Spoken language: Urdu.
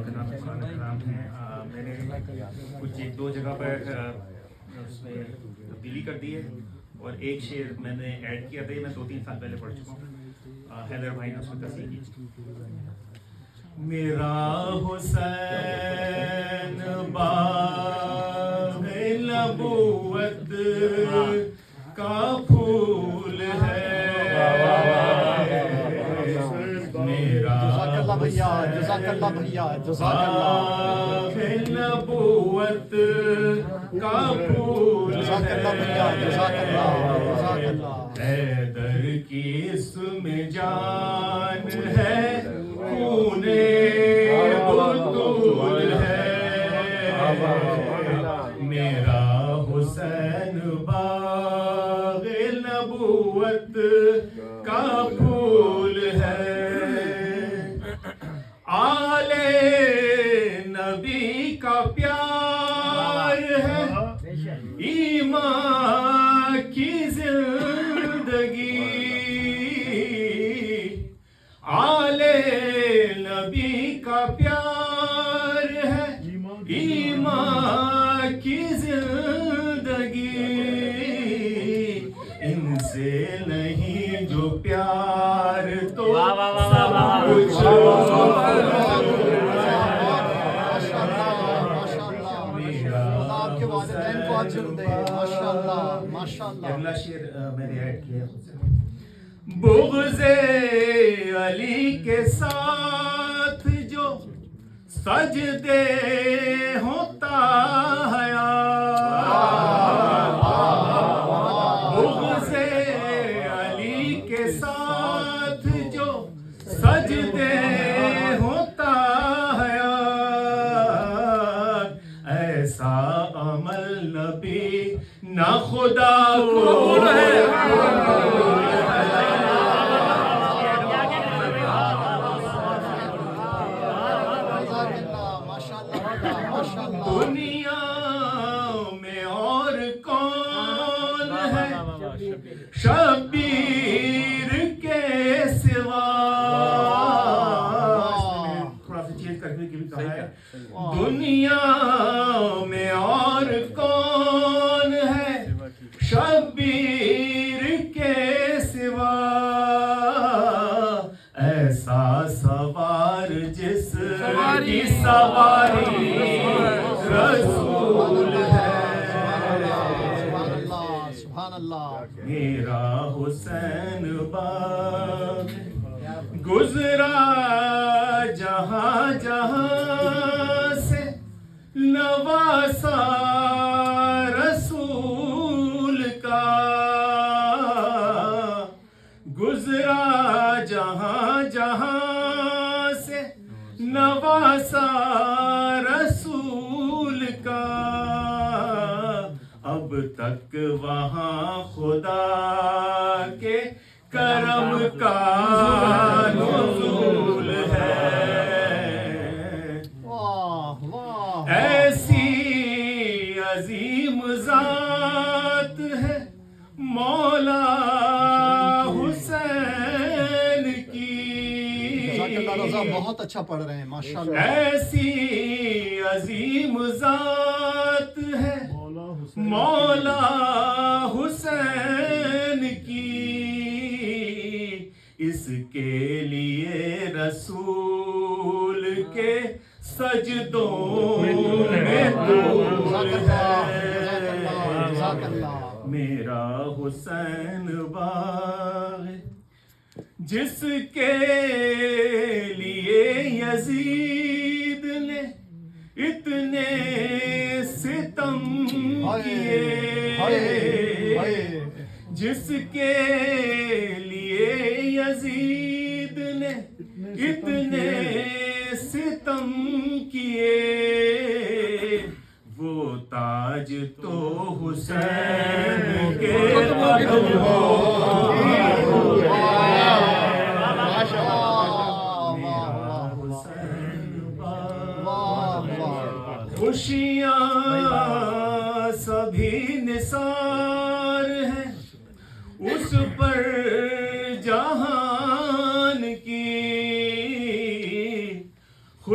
خدمت قرآن کلام ہیں. میں نے کچھ ایک دو جگہ پر اس میں تبدیلی کر دی ہے اور ایک شعر میں نے ایڈ کیا تھا. میں 2-3 سال پہلے پڑھ چکا ہوں. حیدر بھائی نے اس میں تصحیح کی. میرا حسین باغ نبوت کا پھول ہے. میرا حسین باغ نبوت کا پھول ہے. حیدر کی اس میں جان ہے, خونے بطول ہے. میرا حسین باغ نبوت کا پھول ہے. آل نبی کا پیار ہے, ایمان کی زندگی. آل نبی کا پیار ہے, ایمان کی زندگی. ان سے نہیں جو پیار تو سب کچھ اگلا شعر میں نے ایڈ کیا. بغض علی کے ساتھ جو سجدے ہوتا ہے, بغض علی کے ساتھ جو سجدے ہوتا ہے, ایسا عمل نبی نہ خدا کو ہے. دنیا میں اور کون ہے شبیر کے سوا. تھوڑا سا چینج کرنے کی بھی کہا ہے. دنیا میں اور کون ہے شبیر کے سوا, ایسا سوار جس کی سواری رسول ہے. میرا حسین باغ گزرا جہاں جہاں سے, نواسا رسول کا. گزرا جہاں جہاں سے, نواسا رسول کا. اب تک وہاں خدا کے کرم کا نزول ہے. ایسی عظیم ذات ہے مولا حسین کی. بہت اچھا پڑھ رہے ہیں ماشاءاللہ. ایسی عظیم ذات ہے مولا حسین کی, اس کے لیے رسول کے سجدوں میں طول ہے. میرا حسین باغ جس کے لیے یزید نے اتنے ستم کیے, جس کے لیے یزید نے اتنے ستم کیے, وہ تاج تو حسین کے خوشیاں سبھی نثار ہیں اس پر جہان کی.